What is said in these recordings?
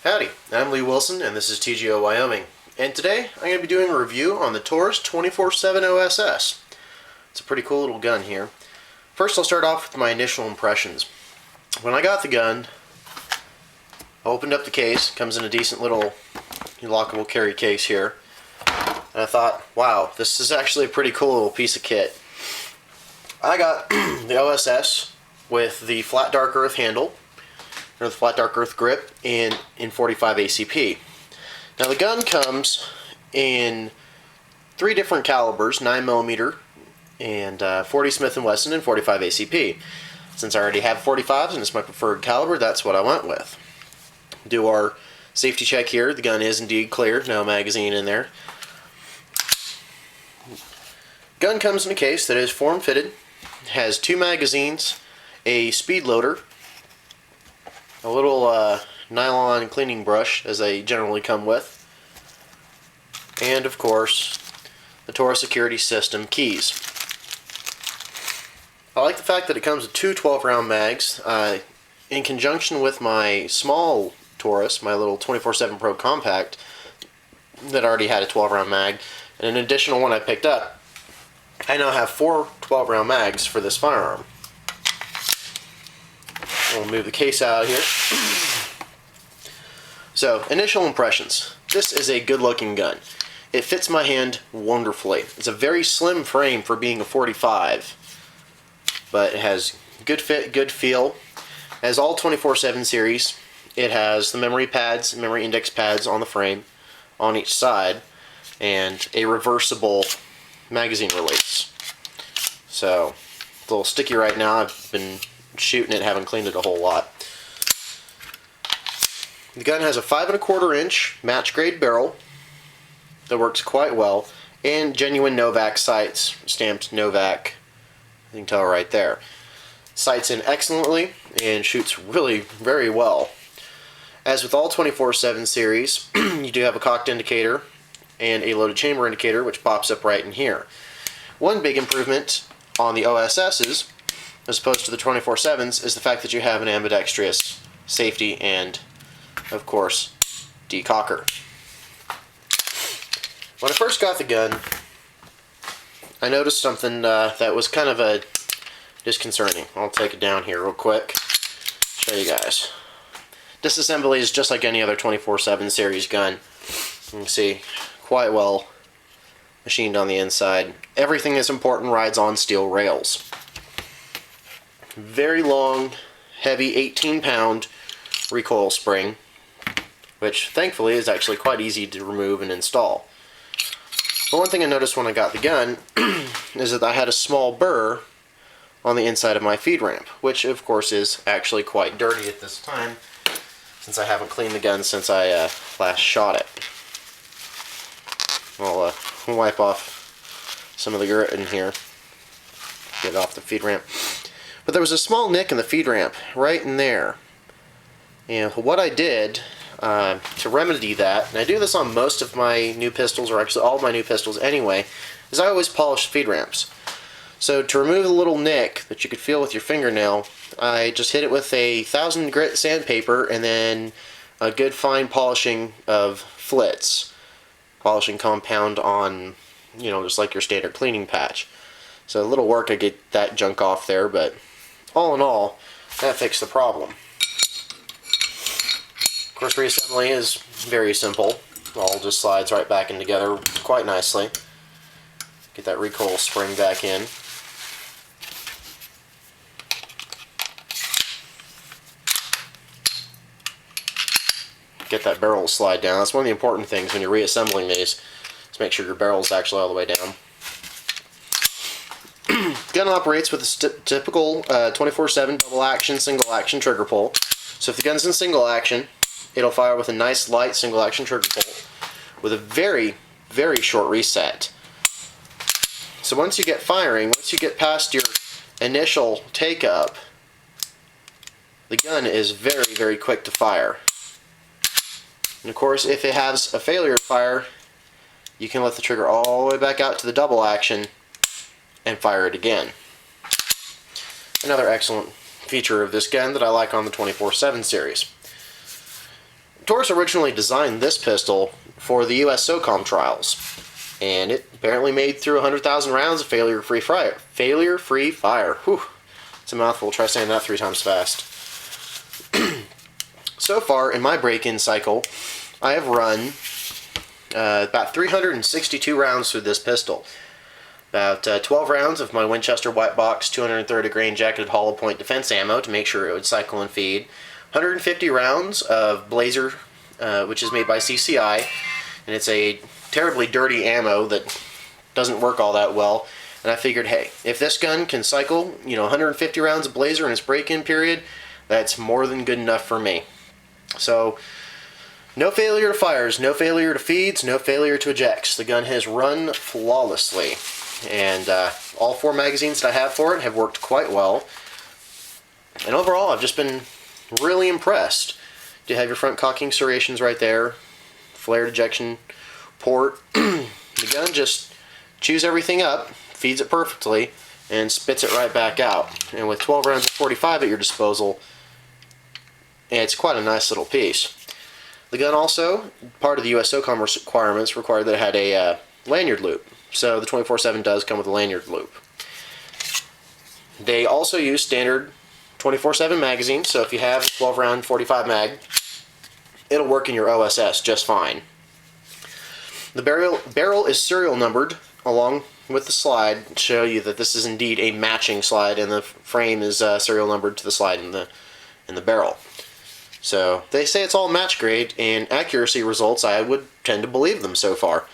Howdy, I'm Lee Wilson and this is TGO Wyoming, and today I'm going to be doing a review on the Taurus 24/7 OSS. It's a pretty cool little gun here. First I'll start off with my initial impressions. When I got the gun, I opened up the case. It comes in a decent little lockable carry case here, and I thought, wow, this is actually a pretty cool little piece of kit. I got the OSS with the flat dark earth handle, or the flat dark earth grip, in 45 ACP. Now the gun comes in 3 different calibers, 9mm and 40 Smith & Wesson and 45 ACP. Since I already have 45s and it's my preferred caliber, that's what I went with. Do our safety check here. The gun is indeed clear, no magazine in there. Gun comes in a case that is form-fitted, has 2 magazines, a speed loader, a little nylon cleaning brush, as they generally come with, and of course the Taurus security system keys. I like the fact that it comes with 2 12-round mags. In conjunction with my small Taurus, my little 24/7 Pro Compact, that already had a 12-round mag, and an additional one I picked up, I now have 4 12-round mags for this firearm. We'll move the case out here. So, initial impressions. This is a good looking gun. It fits my hand wonderfully. It's a very slim frame for being a 45, but it has good fit, good feel. As all 24/7 series, it has the memory pads, memory index pads on the frame, on each side, and a reversible magazine release. So, it's a little sticky right now. I've been shooting it, haven't cleaned it a whole lot. The gun has a 5 1/4 inch match grade barrel that works quite well, and genuine Novak sights, stamped Novak. You can tell right there. Sights in excellently and shoots really very well. As with all 24/7 series, you do have a cocked indicator and a loaded chamber indicator, which pops up right in here. One big improvement on the OSS's, as opposed to the 24/7s, is the fact that you have an ambidextrous safety and, of course, decocker. When I first got the gun, I noticed something that was kind of disconcerting. I'll take it down here real quick, show you guys. Disassembly is just like any other 24/7 series gun. You can see quite well machined on the inside. Everything that's important rides on steel rails. Very long, heavy 18-pound recoil spring, which thankfully is actually quite easy to remove and install. But one thing I noticed when I got the gun is that I had a small burr on the inside of my feed ramp, which of course is actually quite dirty at this time, since I haven't cleaned the gun since I last shot it. I'll wipe off some of the grit in here, get it off the feed ramp. But there was a small nick in the feed ramp, right in there. And what I did to remedy that, and I do this on most of my new pistols, or actually all of my new pistols anyway, is I always polish feed ramps. So to remove the little nick that you could feel with your fingernail, I just hit it with a 1000 grit sandpaper and then a good fine polishing of flits. Polishing compound on, you know, just like your standard cleaning patch. So a little work to get that junk off there, but all in all, that fixed the problem. Of course, reassembly is very simple. It all just slides right back in together quite nicely. Get that recoil spring back in. Get that barrel to slide down. That's one of the important things when you're reassembling these, is make sure your barrel is actually all the way down. Gun operates with a typical 24/7 double action, single action trigger pull. So if the gun's in single action, it'll fire with a nice light single action trigger pull with a very, very short reset. So once you get firing, once you get past your initial take up, the gun is very, very quick to fire. And of course, if it has a failure fire, you can let the trigger all the way back out to the double action and fire it again. Another excellent feature of this gun that I like on the 24/7 series. Taurus originally designed this pistol for the US SOCOM trials, and it apparently made through 100,000 rounds of failure-free fire. Failure-free fire. Whew. It's a mouthful. Try saying that 3 times fast. So far, in my break-in cycle, I have run about 362 rounds through this pistol. About 12 rounds of my Winchester white box 230 grain jacketed hollow point defense ammo to make sure it would cycle and feed. 150 rounds of Blazer, which is made by CCI, and it's a terribly dirty ammo that doesn't work all that well. And I figured, hey, if this gun can cycle, 150 rounds of Blazer in its break-in period, that's more than good enough for me. So, no failure to fires, no failure to feeds, no failure to ejects. The gun has run flawlessly, and all 4 magazines that I have for it have worked quite well. And overall, I've just been really impressed. You have your front cocking serrations right there, flared ejection port. The gun just chews everything up, feeds it perfectly, and spits it right back out. And with 12 rounds of 45 at your disposal, it's quite a nice little piece. The gun also, part of the US SOCOM requirements, required that it had a lanyard loop. So the 24/7 does come with a lanyard loop. They also use standard 24/7 magazines, so if you have a 12 round 45 mag, it'll work in your OSS just fine. The barrel is serial numbered along with the slide to show you that this is indeed a matching slide, and the frame is serial numbered to the slide in the barrel. So they say it's all match grade, and accuracy results, I would tend to believe them so far.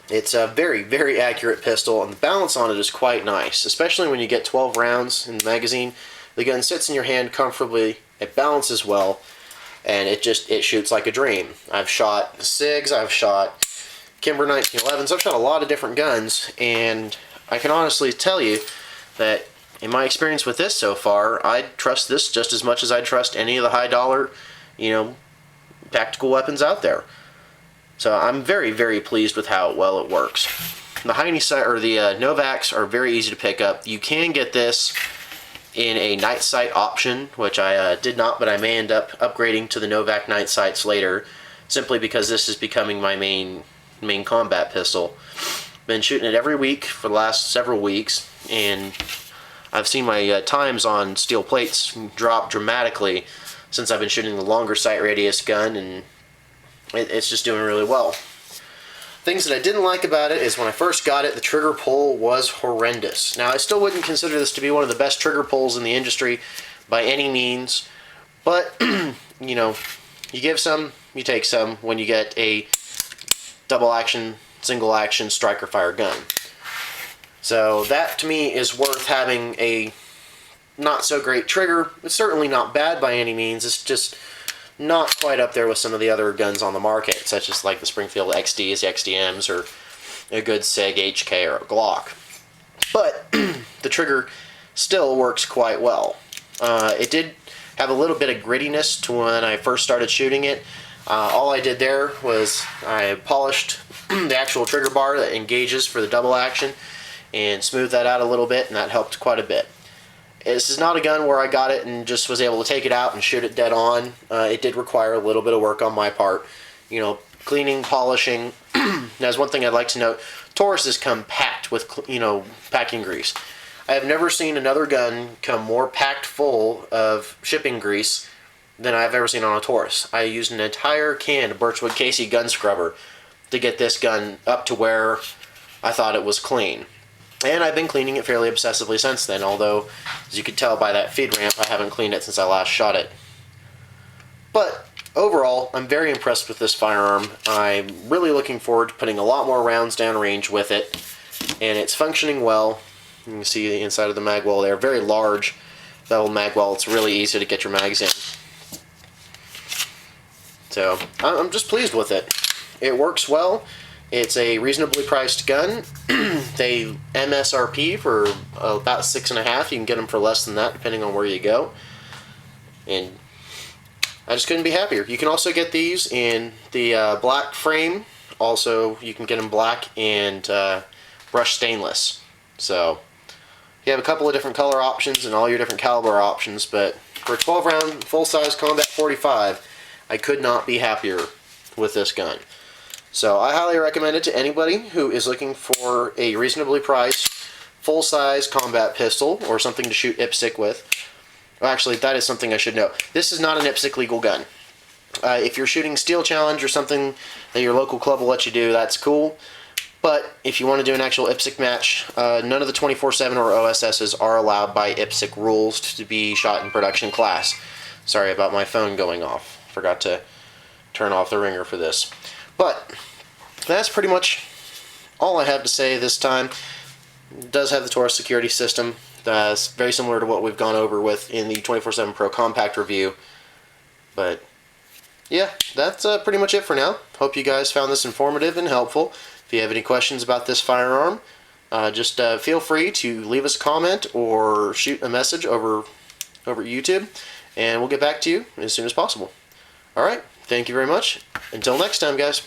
It's a very, very accurate pistol, and the balance on it is quite nice, especially when you get 12 rounds in the magazine. The gun sits in your hand comfortably, it balances well, and it shoots like a dream. I've shot SIGs, I've shot Kimber 1911s, I've shot a lot of different guns, and I can honestly tell you that in my experience with this so far, I'd trust this just as much as I'd trust any of the high dollar, tactical weapons out there. So I'm very, very pleased with how well it works. The Novaks are very easy to pick up. You can get this in a night sight option, which I did not, but I may end up upgrading to the Novak night sights later, simply because this is becoming my main combat pistol. Been shooting it every week for the last several weeks, and I've seen my times on steel plates drop dramatically since I've been shooting the longer sight radius gun, and it's just doing really well. Things that I didn't like about it is when I first got it, the trigger pull was horrendous. Now, I still wouldn't consider this to be one of the best trigger pulls in the industry by any means, but, you give some, you take some when you get a double action, single action striker fire gun. So that to me is worth having a not so great trigger. It's certainly not bad by any means. It's just not quite up there with some of the other guns on the market, such as like the Springfield XDs, the XDMs, or a good SIG HK or a Glock. But the trigger still works quite well. It did have a little bit of grittiness to when I first started shooting it. All I did there was I polished the actual trigger bar that engages for the double action and smoothed that out a little bit, and that helped quite a bit. This is not a gun where I got it and just was able to take it out and shoot it dead on. It did require a little bit of work on my part. Cleaning, polishing. That's one thing I'd like to note. Taurus is compact with, packing grease. I have never seen another gun come more packed full of shipping grease than I've ever seen on a Taurus. I used an entire can of Birchwood Casey gun scrubber to get this gun up to where I thought it was clean. And I've been cleaning it fairly obsessively since then, although, as you can tell by that feed ramp, I haven't cleaned it since I last shot it. But overall, I'm very impressed with this firearm. I'm really looking forward to putting a lot more rounds downrange with it, and it's functioning well. You can see the inside of the mag well there. Very large bevel mag well. It's really easy to get your mags in. So, I'm just pleased with it. It works well. It's a reasonably priced gun. They MSRP for about $6.50. You can get them for less than that depending on where you go. And I just couldn't be happier. You can also get these in the black frame. Also, you can get them black and brushed stainless. So, you have a couple of different color options and all your different caliber options, but for a 12 round full-size combat 45, I could not be happier with this gun. So I highly recommend it to anybody who is looking for a reasonably priced, full-size combat pistol or something to shoot IPSC with. Well, actually, that is something I should know. This is not an IPSC legal gun. If you're shooting Steel Challenge or something that your local club will let you do, that's cool. But if you want to do an actual IPSC match, none of the 24/7 or OSSs are allowed by IPSC rules to be shot in production class. Sorry about my phone going off. Forgot to turn off the ringer for this. But that's pretty much all I have to say this time. It does have the Taurus security system. That's very similar to what we've gone over with in the 24/7 Pro Compact review. But yeah, that's pretty much it for now. Hope you guys found this informative and helpful. If you have any questions about this firearm, just feel free to leave us a comment or shoot a message over YouTube, and we'll get back to you as soon as possible. Alright, thank you very much. Until next time, guys.